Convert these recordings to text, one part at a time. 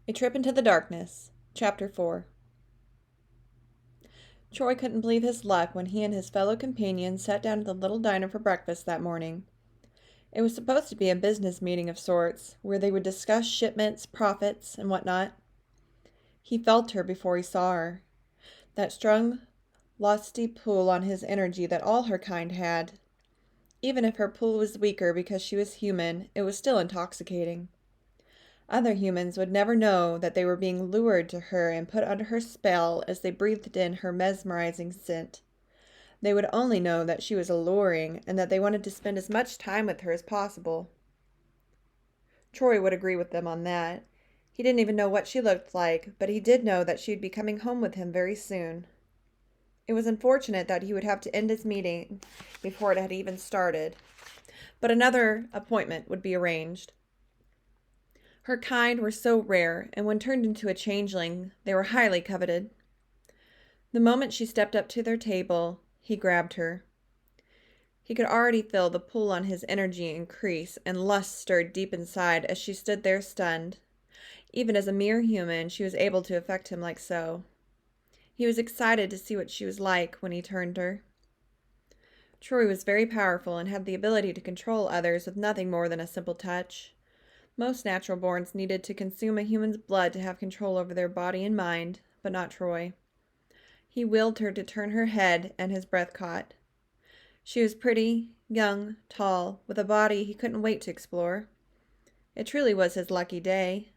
A Trip into the Darkness, Chapter 4. Troy couldn't believe his luck when he and his fellow companions sat down at the little diner for breakfast that morning. It was supposed to be a business meeting of sorts, where they would discuss shipments, profits, and whatnot. He felt her before he saw her. That strong, lusty pull on his energy that all her kind had. Even if her pull was weaker because she was human, it was still intoxicating. Other humans would never know that they were being lured to her and put under her spell as they breathed in her mesmerizing scent. They would only know that she was alluring and that they wanted to spend as much time with her as possible. Troy would agree with them on that. He didn't even know what she looked like, but he did know that she'd be coming home with him very soon. It was unfortunate that he would have to end his meeting before it had even started, but another appointment would be arranged. Her kind were so rare, and when turned into a changeling, they were highly coveted. The moment she stepped up to their table, he grabbed her. He could already feel the pull on his energy increase, and lust stirred deep inside as she stood there stunned. Even as a mere human, she was able to affect him like so. He was excited to see what she was like when he turned her. Troy was very powerful and had the ability to control others with nothing more than a simple touch. Most natural borns needed to consume a human's blood to have control over their body and mind, but not Troy. He willed her to turn her head, and his breath caught. She was pretty, young, tall, with a body he couldn't wait to explore. It truly was his lucky day.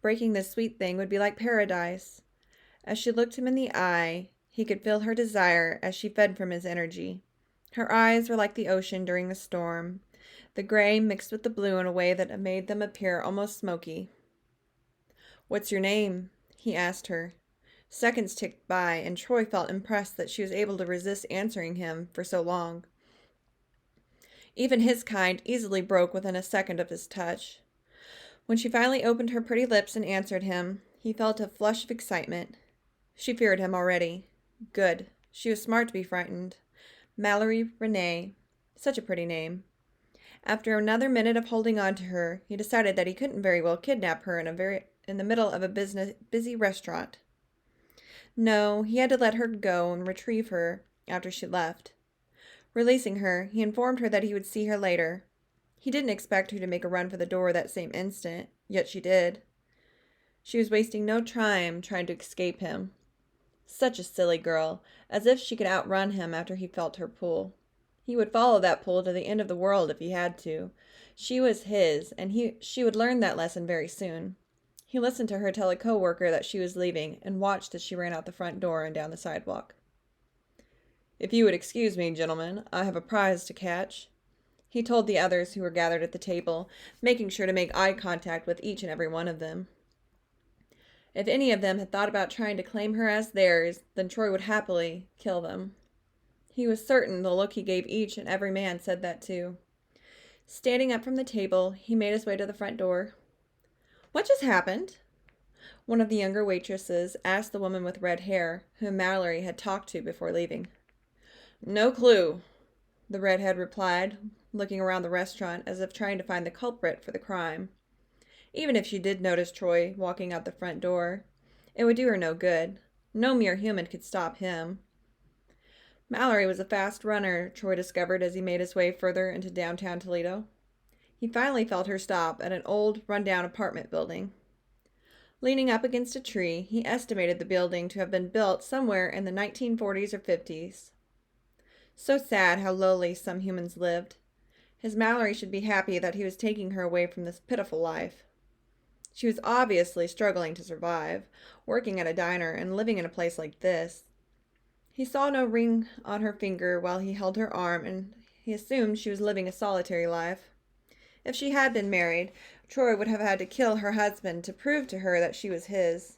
Breaking this sweet thing would be like paradise. As she looked him in the eye, he could feel her desire as she fed from his energy. Her eyes were like the ocean during a storm. The gray mixed with the blue in a way that made them appear almost smoky. "What's your name?" he asked her. Seconds ticked by, and Troy felt impressed that she was able to resist answering him for so long. Even his kind easily broke within a second of his touch. When she finally opened her pretty lips and answered him, he felt a flush of excitement. She feared him already. Good. She was smart to be frightened. Mallory Renee. Such a pretty name. After another minute of holding on to her, he decided that he couldn't very well kidnap her in the middle of a busy restaurant. No, he had to let her go and retrieve her after she left. Releasing her, he informed her that he would see her later. He didn't expect her to make a run for the door that same instant, yet she did. She was wasting no time trying to escape him. Such a silly girl, as if she could outrun him after he felt her pull. He would follow that pull to the end of the world if he had to. She was his, and she would learn that lesson very soon. He listened to her tell a coworker that she was leaving, and watched as she ran out the front door and down the sidewalk. "If you would excuse me, gentlemen, I have a prize to catch," he told the others who were gathered at the table, making sure to make eye contact with each and every one of them. If any of them had thought about trying to claim her as theirs, then Troy would happily kill them. He was certain the look he gave each and every man said that too. Standing up from the table, he made his way to the front door. "What just happened?" One of the younger waitresses asked the woman with red hair, whom Mallory had talked to before leaving. "No clue," the redhead replied, looking around the restaurant as if trying to find the culprit for the crime. Even if she did notice Troy walking out the front door, it would do her no good. No mere human could stop him. Mallory was a fast runner, Troy discovered as he made his way further into downtown Toledo. He finally felt her stop at an old, run-down apartment building. Leaning up against a tree, he estimated the building to have been built somewhere in the 1940s or 50s. So sad how lowly some humans lived. His Mallory should be happy that he was taking her away from this pitiful life. She was obviously struggling to survive, working at a diner and living in a place like this. He saw no ring on her finger while he held her arm, and he assumed she was living a solitary life. If she had been married, Troy would have had to kill her husband to prove to her that she was his.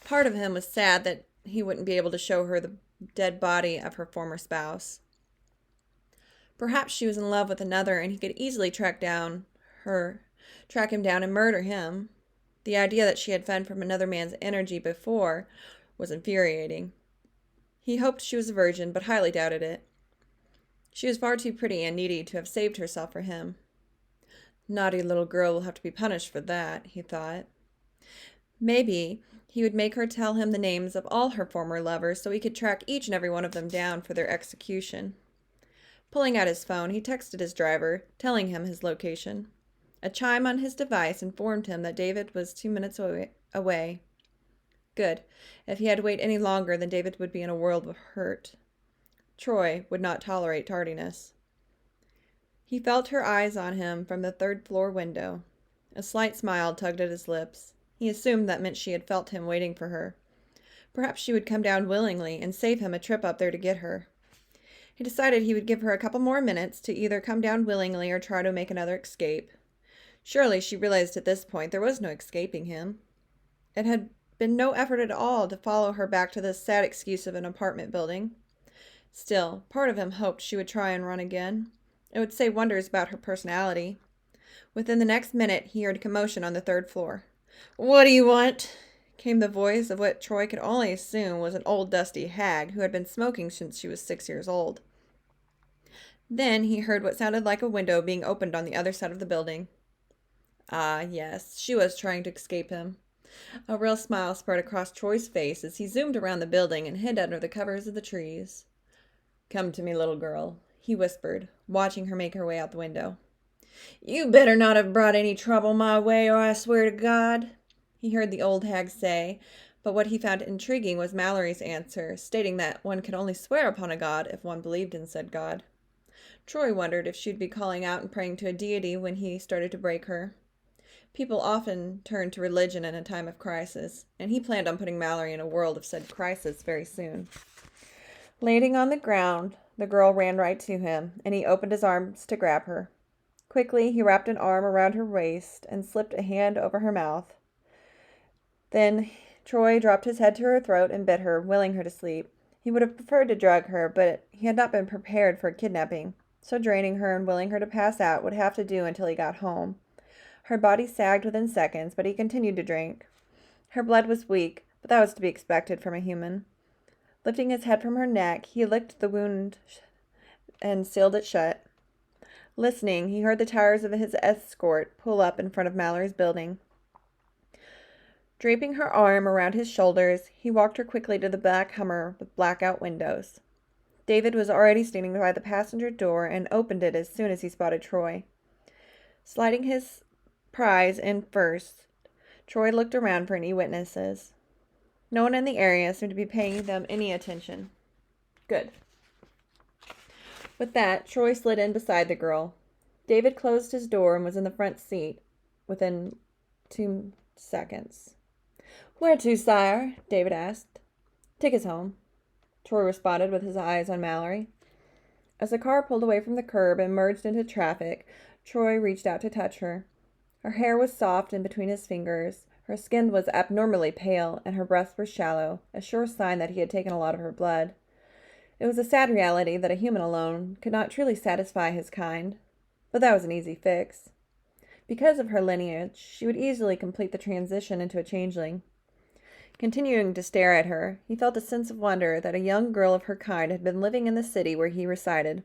Part of him was sad that he wouldn't be able to show her the dead body of her former spouse. Perhaps she was in love with another, and he could easily track him down and murder him. The idea that she had fed from another man's energy before was infuriating. He hoped she was a virgin, but highly doubted it. She was far too pretty and needy to have saved herself for him. Naughty little girl will have to be punished for that, he thought. Maybe he would make her tell him the names of all her former lovers so he could track each and every one of them down for their execution. Pulling out his phone, he texted his driver, telling him his location. A chime on his device informed him that David was 2 minutes away. Good. If he had to wait any longer, then David would be in a world of hurt. Troy would not tolerate tardiness. He felt her eyes on him from the third-floor window. A slight smile tugged at his lips. He assumed that meant she had felt him waiting for her. Perhaps she would come down willingly and save him a trip up there to get her. He decided he would give her a couple more minutes to either come down willingly or try to make another escape. Surely, she realized at this point, there was no escaping him. It had been no effort at all to follow her back to this sad excuse of an apartment building. Still, part of him hoped she would try and run again. It would say wonders about her personality. Within the next minute, he heard commotion on the third floor. "What do you want?" came the voice of what Troy could only assume was an old dusty hag who had been smoking since she was 6 years old. Then he heard what sounded like a window being opened on the other side of the building. Ah, yes, she was trying to escape him. A real smile spread across Troy's face as he zoomed around the building and hid under the covers of the trees. "Come to me, little girl," he whispered, watching her make her way out the window. "You better not have brought any trouble my way, or I swear to God," he heard the old hag say, but what he found intriguing was Mallory's answer, stating that one could only swear upon a god if one believed in said god. Troy wondered if she'd be calling out and praying to a deity when he started to break her. People often turn to religion in a time of crisis, and he planned on putting Mallory in a world of said crisis very soon. Laying on the ground, the girl ran right to him, and he opened his arms to grab her. Quickly, he wrapped an arm around her waist and slipped a hand over her mouth. Then Troy dropped his head to her throat and bit her, willing her to sleep. He would have preferred to drug her, but he had not been prepared for kidnapping, so draining her and willing her to pass out would have to do until he got home. Her body sagged within seconds, but he continued to drink. Her blood was weak, but that was to be expected from a human. Lifting his head from her neck, he licked the wound and sealed it shut. Listening, he heard the tires of his escort pull up in front of Mallory's building. Draping her arm around his shoulders, he walked her quickly to the black Hummer with blackout windows. David was already standing by the passenger door and opened it as soon as he spotted Troy. Sliding his prize in first, Troy looked around for any witnesses. No one in the area seemed to be paying them any attention. Good. With that, Troy slid in beside the girl. David closed his door and was in the front seat within 2 seconds. "Where to, sire?" David asked. "Take us home," Troy responded with his eyes on Mallory. As the car pulled away from the curb and merged into traffic, Troy reached out to touch her. Her hair was soft in between his fingers, her skin was abnormally pale, and her breasts were shallow, a sure sign that he had taken a lot of her blood. It was a sad reality that a human alone could not truly satisfy his kind, but that was an easy fix. Because of her lineage, she would easily complete the transition into a changeling. Continuing to stare at her, he felt a sense of wonder that a young girl of her kind had been living in the city where he resided.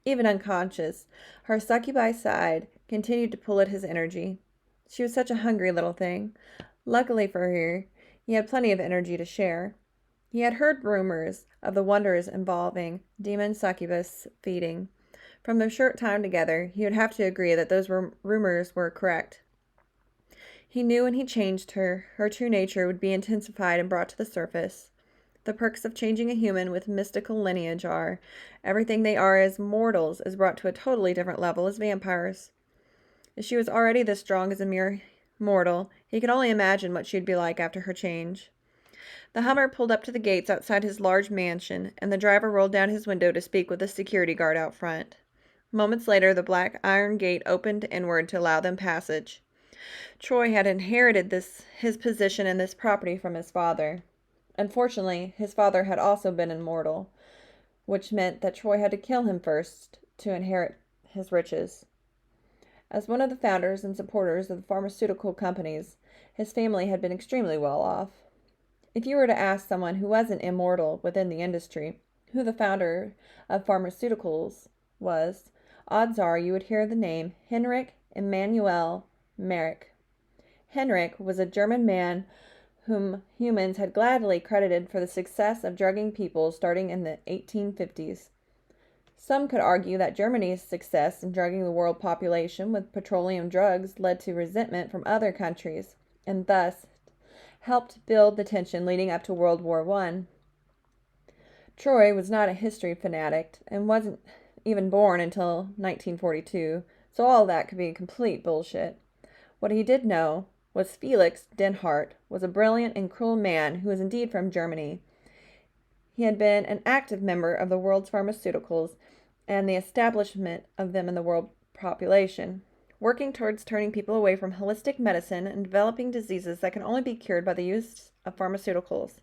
Even unconscious, her succubi side continued to pull at his energy. She was such a hungry little thing. Luckily for her, he had plenty of energy to share. He had heard rumors of the wonders involving demon succubus feeding. From their short time together, he would have to agree that those rumors were correct. He knew when he changed her, her true nature would be intensified and brought to the surface. The perks of changing a human with mystical lineage are, everything they are as mortals is brought to a totally different level as vampires. If she was already this strong as a mere mortal, he could only imagine what she'd be like after her change. The Hummer pulled up to the gates outside his large mansion, and the driver rolled down his window to speak with the security guard out front. Moments later, the black iron gate opened inward to allow them passage. Troy had inherited his position in this property from his father. Unfortunately, his father had also been immortal, which meant that Troy had to kill him first to inherit his riches. As one of the founders and supporters of the pharmaceutical companies, his family had been extremely well off. If you were to ask someone who wasn't immortal within the industry who the founder of pharmaceuticals was, odds are you would hear the name Heinrich Emanuel Merck. Heinrich was a German man whom humans had gladly credited for the success of drugging people starting in the 1850s. Some could argue that Germany's success in drugging the world population with petroleum drugs led to resentment from other countries, and thus helped build the tension leading up to World War I. Troy was not a history fanatic and wasn't even born until 1942, so all that could be complete bullshit. What he did know was Felix Denhart was a brilliant and cruel man who was indeed from Germany. He had been an active member of the world's pharmaceuticals and the establishment of them in the world population, working towards turning people away from holistic medicine and developing diseases that can only be cured by the use of pharmaceuticals.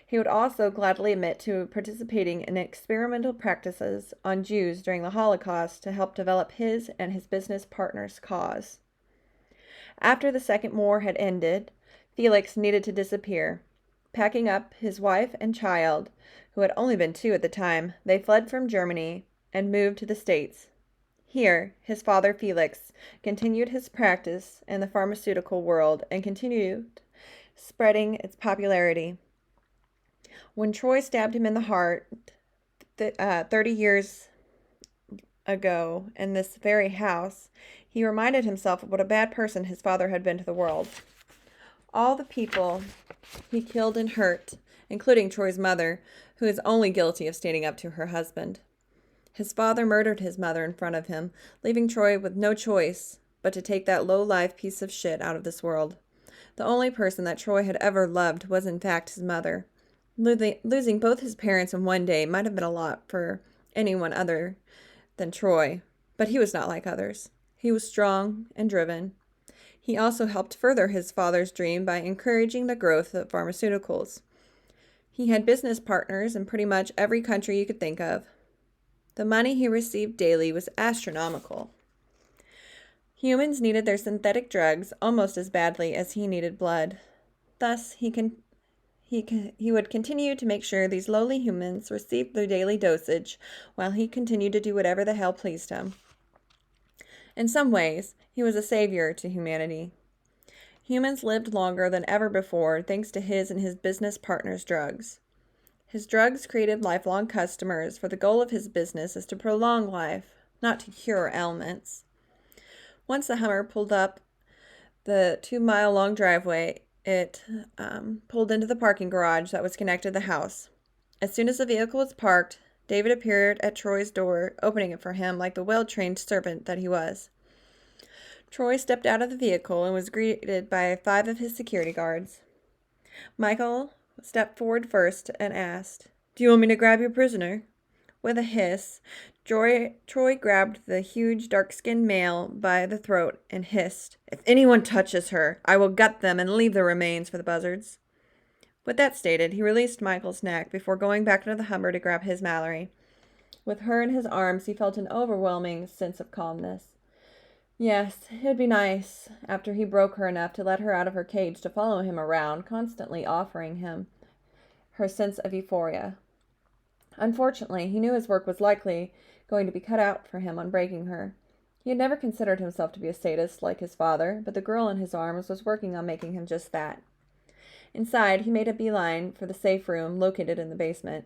He would also gladly admit to participating in experimental practices on Jews during the Holocaust to help develop his and his business partner's cause. After the Second War had ended, Felix needed to disappear. Packing up his wife and child, who had only been 2 at the time, they fled from Germany and moved to the States. Here, his father Felix continued his practice in the pharmaceutical world and continued spreading its popularity. When Troy stabbed him in the heart 30 years ago in this very house, he reminded himself of what a bad person his father had been to the world. All the people he killed and hurt, including Troy's mother, who is only guilty of standing up to her husband. His father murdered his mother in front of him, leaving Troy with no choice but to take that low-life piece of shit out of this world. The only person that Troy had ever loved was in fact his mother. Losing both his parents in one day might have been a lot for anyone other than Troy, but he was not like others. He was strong and driven. He also helped further his father's dream by encouraging the growth of pharmaceuticals. He had business partners in pretty much every country you could think of. The money he received daily was astronomical. Humans needed their synthetic drugs almost as badly as he needed blood. Thus, he would continue to make sure these lowly humans received their daily dosage while he continued to do whatever the hell pleased him. In some ways, he was a savior to humanity. Humans lived longer than ever before thanks to his and his business partners' drugs. His drugs created lifelong customers, for the goal of his business is to prolong life, not to cure ailments. Once the Hummer pulled up the 2-mile-long driveway, it pulled into the parking garage that was connected to the house. As soon as the vehicle was parked, David appeared at Troy's door, opening it for him like the well-trained servant that he was. Troy stepped out of the vehicle and was greeted by 5 of his security guards. Michael stepped forward first and asked, "Do you want me to grab your prisoner?" With a hiss, Troy grabbed the huge, dark-skinned male by the throat and hissed, "If anyone touches her, I will gut them and leave the remains for the buzzards." With that stated, he released Michael's neck before going back into the Hummer to grab his Mallory. With her in his arms, he felt an overwhelming sense of calmness. Yes, it would be nice, after he broke her enough to let her out of her cage to follow him around, constantly offering him her sense of euphoria. Unfortunately, he knew his work was likely going to be cut out for him on breaking her. He had never considered himself to be a sadist like his father, but the girl in his arms was working on making him just that. Inside, he made a beeline for the safe room located in the basement.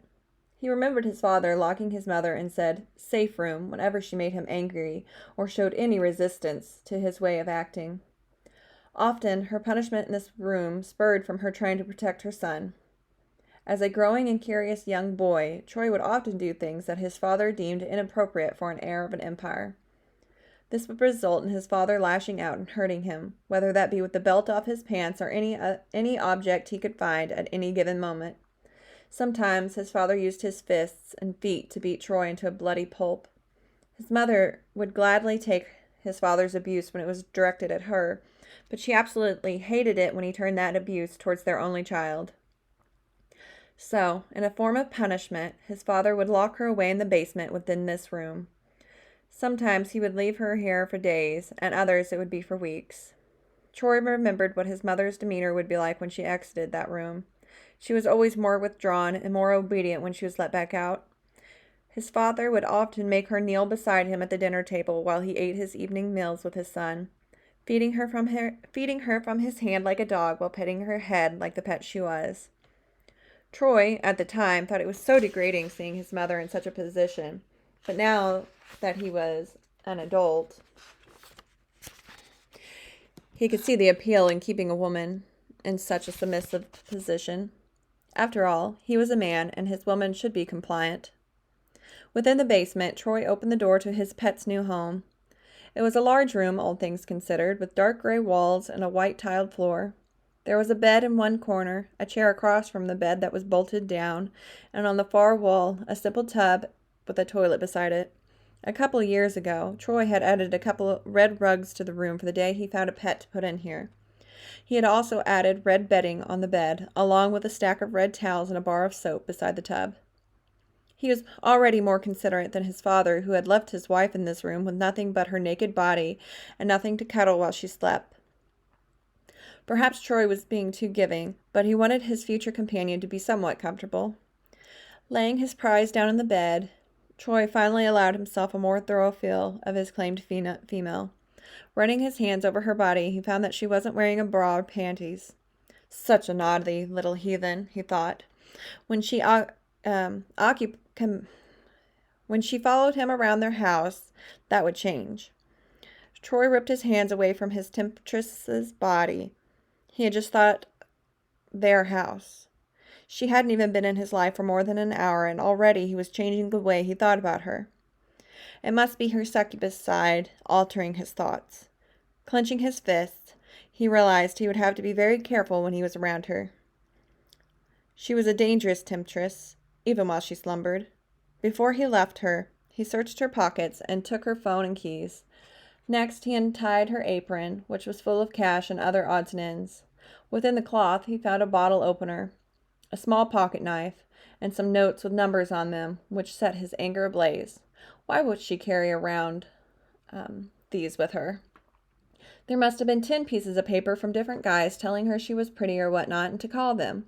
He remembered his father locking his mother and said, "safe room," whenever she made him angry or showed any resistance to his way of acting. Often, her punishment in this room spurred from her trying to protect her son. As a growing and curious young boy, Troy would often do things that his father deemed inappropriate for an heir of an empire. This would result in his father lashing out and hurting him, whether that be with the belt off his pants or any object he could find at any given moment. Sometimes his father used his fists and feet to beat Troy into a bloody pulp. His mother would gladly take his father's abuse when it was directed at her, but she absolutely hated it when he turned that abuse towards their only child. So, in a form of punishment, his father would lock her away in the basement within this room. Sometimes he would leave her here for days, and others it would be for weeks. Troy remembered what his mother's demeanor would be like when she exited that room. She was always more withdrawn and more obedient when she was let back out. His father would often make her kneel beside him at the dinner table while he ate his evening meals with his son. feeding her from his hand like a dog while petting her head like the pet she was. Troy, at the time, thought it was so degrading seeing his mother in such a position, but now that he was an adult, he could see the appeal in keeping a woman in such a submissive position. After all, he was a man, and his woman should be compliant. Within the basement, Troy opened the door to his pet's new home. It was a large room, all things considered, with dark gray walls and a white tiled floor. There was a bed in one corner, a chair across from the bed that was bolted down, and on the far wall, a simple tub with a toilet beside it. A couple of years ago, Troy had added a couple of red rugs to the room for the day he found a pet to put in here. He had also added red bedding on the bed, along with a stack of red towels and a bar of soap beside the tub. He was already more considerate than his father, who had left his wife in this room with nothing but her naked body and nothing to cuddle while she slept. Perhaps Troy was being too giving, but he wanted his future companion to be somewhat comfortable. Laying his prize down in the bed, Troy finally allowed himself a more thorough feel of his claimed female. Running his hands over her body, he found that she wasn't wearing a bra or panties. Such a naughty little heathen, he thought. When she followed him around their house, that would change. Troy ripped his hands away from his temptress's body. He had just thought their house. She hadn't even been in his life for more than an hour, and already he was changing the way he thought about her. It must be her succubus side altering his thoughts. Clenching his fists, he realized he would have to be very careful when he was around her. She was a dangerous temptress, even while she slumbered. Before he left her, he searched her pockets and took her phone and keys. Next, he untied her apron, which was full of cash and other odds and ends. Within the cloth, he found a bottle opener, a small pocket knife, and some notes with numbers on them, which set his anger ablaze. Why would she carry around these with her? There must have been 10 pieces of paper from different guys telling her she was pretty or whatnot, and to call them.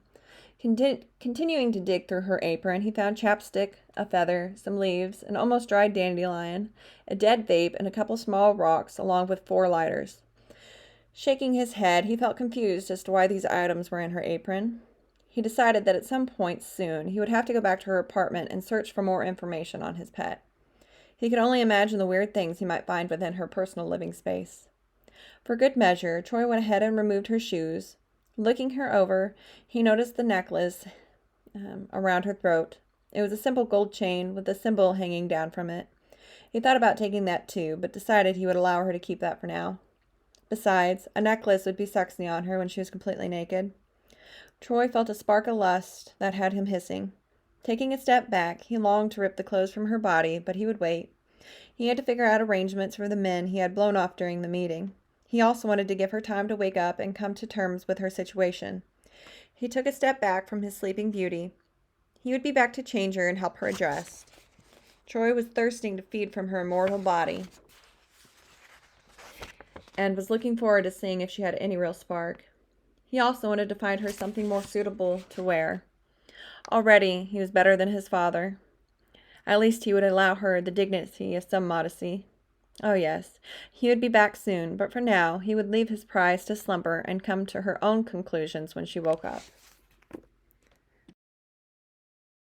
Continuing to dig through her apron, he found chapstick, a feather, some leaves, an almost dried dandelion, a dead vape, and a couple small rocks, along with 4 lighters. Shaking his head, he felt confused as to why these items were in her apron. He decided that at some point soon he would have to go back to her apartment and search for more information on his pet. He could only imagine the weird things he might find within her personal living space. For good measure, Troy went ahead and removed her shoes. Looking her over, he noticed the necklace around her throat. It was a simple gold chain with a symbol hanging down from it. He thought about taking that too, but decided he would allow her to keep that for now. Besides, a necklace would be sexy on her when she was completely naked. Troy felt a spark of lust that had him hissing. Taking a step back, he longed to rip the clothes from her body, but he would wait. He had to figure out arrangements for the men he had blown off during the meeting. He also wanted to give her time to wake up and come to terms with her situation. He took a step back from his sleeping beauty. He would be back to change her and help her undress. Troy was thirsting to feed from her immortal body and was looking forward to seeing if she had any real spark. He also wanted to find her something more suitable to wear. Already, he was better than his father. At least he would allow her the dignity of some modesty. Oh yes, he would be back soon, but for now he would leave his prize to slumber and come to her own conclusions when she woke up.